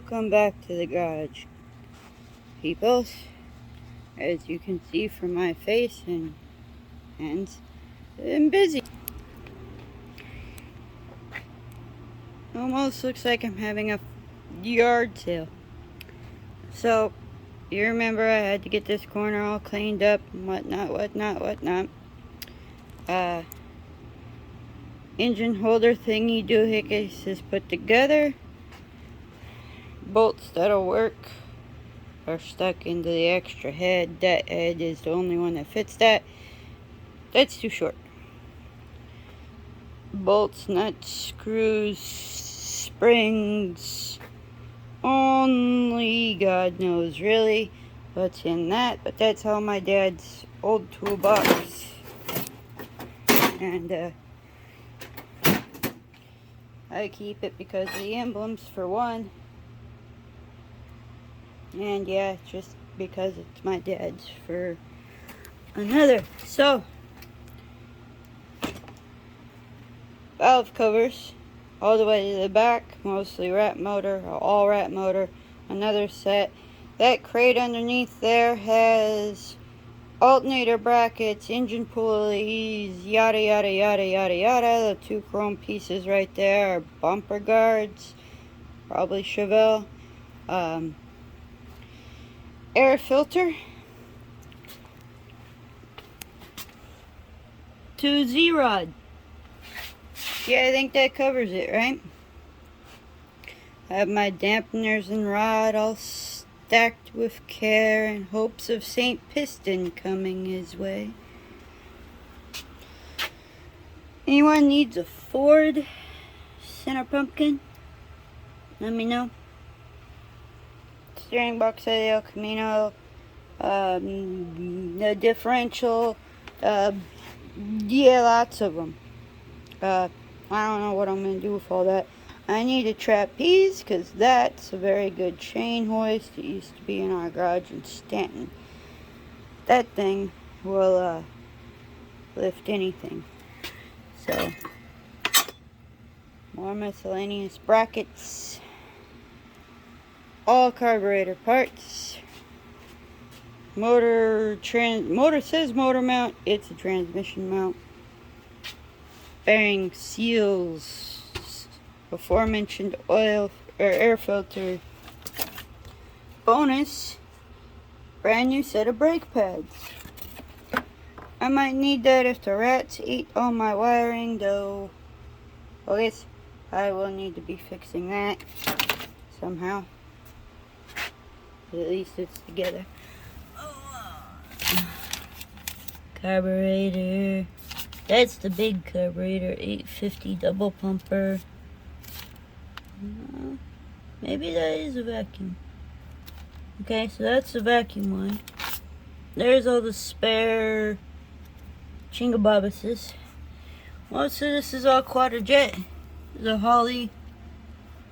Welcome back to the garage, peoples. As you can see from my face and hands, I'm busy. Almost looks like I'm having a yard sale. So, you remember I had to get this corner all cleaned up and whatnot. Engine holder thingy doohickeys is put together. Bolts that'll work are stuck into the extra head. That head is the only one that fits that. That's too short. Bolts, nuts, screws, springs. Only God knows really what's in that. But that's all my dad's old toolbox. And I keep it because of the emblems for one. And yeah, just because it's my dad's for another. So, valve covers all the way to the back, mostly rat motor, or all rat motor. Another set. That crate underneath there has alternator brackets, engine pulleys, yada yada yada yada yada. The two chrome pieces right there are bumper guards, probably Chevelle. Air filter, 2 Z-Rod. Yeah, I think that covers it, right? I have my dampeners and rod all stacked with care in hopes of St. Piston coming his way. Anyone needs a Ford center pumpkin? Let me know. Steering box of the El Camino, the differential, yeah, lots of them. I don't know what I'm going to do with all that. I need a trapeze because that's a very good chain hoist. It used to be in our garage in Stanton. That thing will lift anything. So, more miscellaneous brackets. All carburetor parts. Motor says motor mount. It's a transmission mount. Bearing seals. Aforementioned oil or air filter. Bonus. Brand new set of brake pads. I might need that if the rats eat all my wiring, though. Well, yes, I will need to be fixing that somehow. At least it's together. Carburetor. That's the big carburetor. 850 double pumper. Maybe that is a vacuum. Okay, so that's the vacuum line. There's all the spare chingabobuses. Most of this is all Quadrajet. The Holly.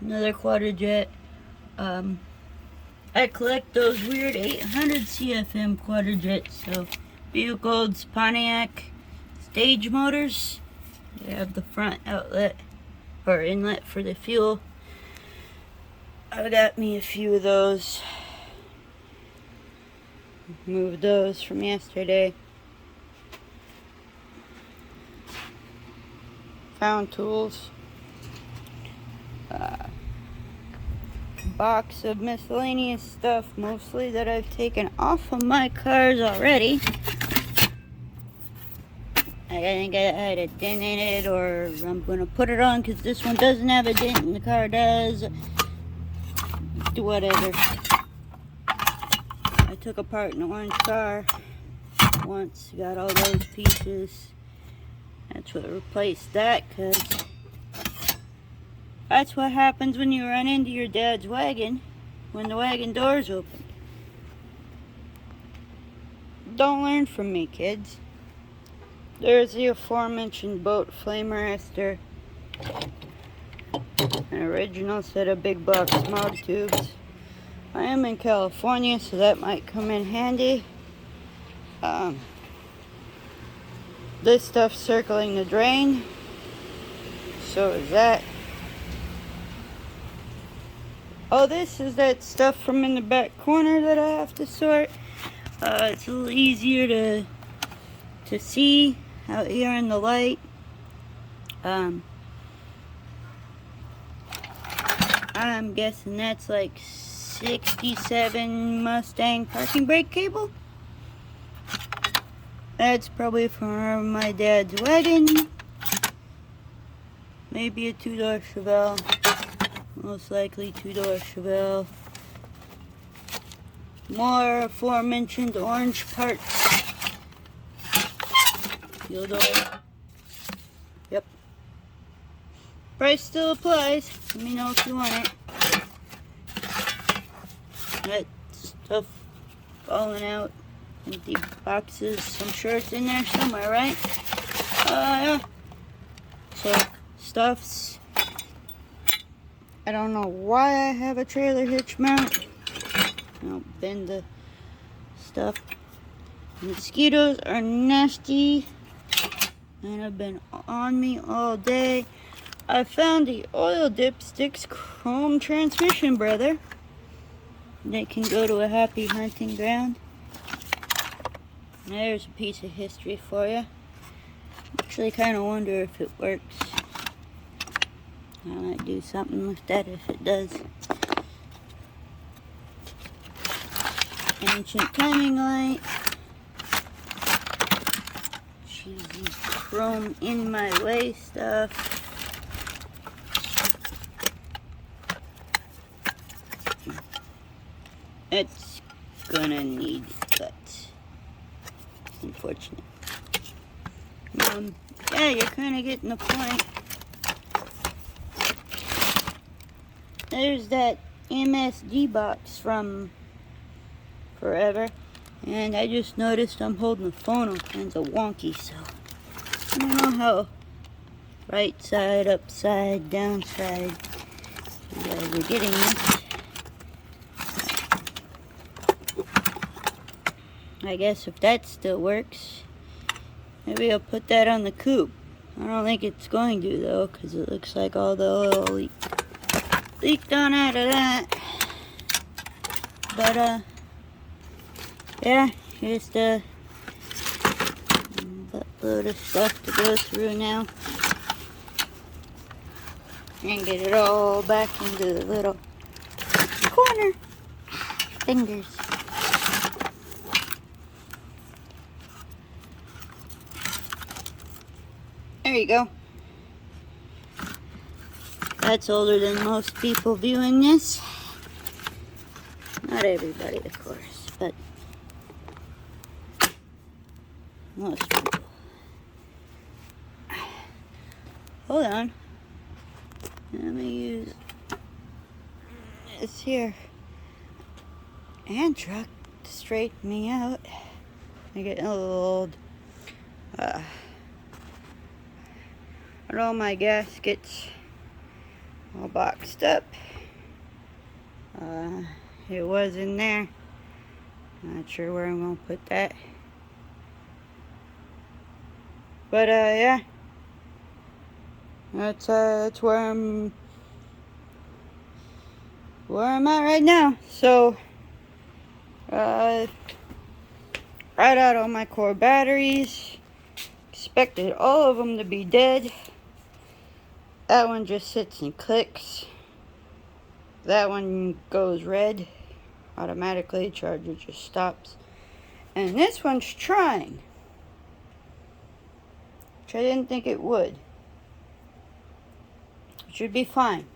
Another Quadrajet. I collect those weird 800 CFM Quadrajets, so Buickold's Pontiac stage motors. They have the front outlet or inlet for the fuel. I got me a few of those. Moved those from yesterday. Found tools. Box of miscellaneous stuff, mostly that I've taken off of my cars already. I think I had a dent in it, or I'm gonna put it on because this one doesn't have a dent and the car does. Whatever. I took apart an orange car once, got all those pieces. That's what replaced that, because that's what happens when you run into your dad's wagon when the wagon door's open. Don't learn from me, kids. There's the aforementioned boat flamer ester. An original set of big box mod tubes. I am in California, so that might come in handy. This stuff circling the drain. So is that. Oh, this is that stuff from in the back corner that I have to sort. It's a little easier to see out here in the light. I'm guessing that's like 67 Mustang parking brake cable. That's probably from my dad's wedding. Maybe a two-door Chevelle. Most likely two-door Chevelle. More aforementioned orange parts. Fuel door. Yep. Price still applies. Let me know if you want it. That stuff falling out. Empty boxes. I'm sure it's in there somewhere, right? Yeah. So, stuffs. I don't know why I have a trailer hitch mount. I don't bend the stuff. Mosquitoes are nasty and have been on me all day. I found the Oil Dipsticks chrome transmission, brother. They can go to a happy hunting ground. There's a piece of history for you. Actually, kind of wonder if it works. I might do something with that if it does. Ancient timing light. Cheesy chrome in my way stuff. It's gonna need cuts. Unfortunate. Yeah, you're kind of getting the point. There's that MSD box from forever, and I just noticed I'm holding the phone all kinds of wonky, so I don't know how right side, upside, downside you guys are getting this. I guess if that still works, maybe I'll put that on the coupe. I don't think it's going to though, because it looks like all the oil leaked on out of that. But yeah, just a buttload of stuff to go through now and get it all back into the little corner fingers. There you go. That's older than most people viewing this. Not everybody, of course, but most people. Hold on. Let me use this here hand truck to straighten me out. I'm getting a little old. But all my gaskets all boxed up. It was in there. Not sure where I'm gonna put that. But yeah. That's where I'm at right now. So right out all my core batteries. Expected all of them to be dead. That one just sits and clicks. That one goes red. Automatically, charger just stops. And this one's trying. Which I didn't think it would. It should be fine.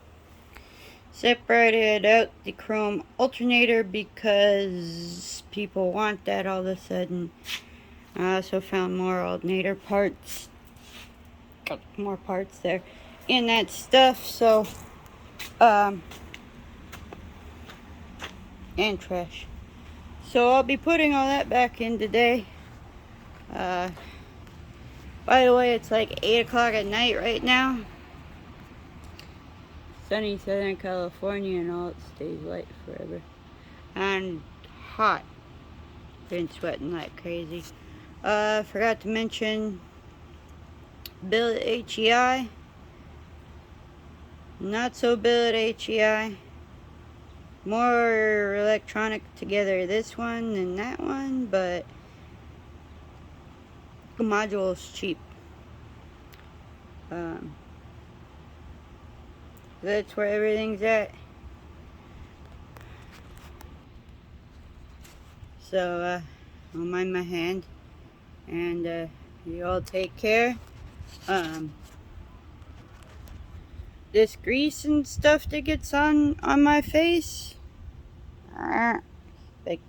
Separated out the chrome alternator because people want that all of a sudden. I also found more alternator parts. Got more parts there in that stuff, so and trash. So I'll be putting all that back in today. By the way, it's like 8 o'clock at night right now. Sunny Southern California, and all it stays light forever. And hot. Been sweating like crazy. Forgot to mention billet HEI. Not so billet HEI. more electronic together this one than that one, but the module is cheap. That's where everything's at. So I'll mind my hand, and you all take care. This grease and stuff that gets on my face, like,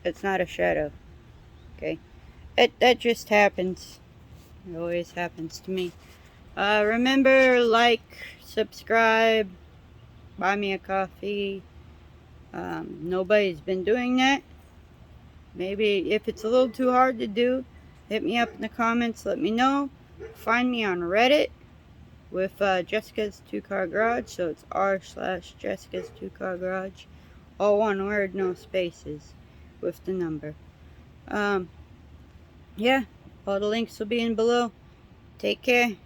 it's not a shadow. Okay, that just happens. It always happens to me. Remember, like, subscribe, buy me a coffee. Nobody's been doing that. Maybe if it's a little too hard to do, hit me up in the comments, let me know. Find me on Reddit with Jessica's 2-Car Garage, so it's r/Jessica's 2-Car Garage. All one word, no spaces, with the number. Yeah, all the links will be in below. Take care.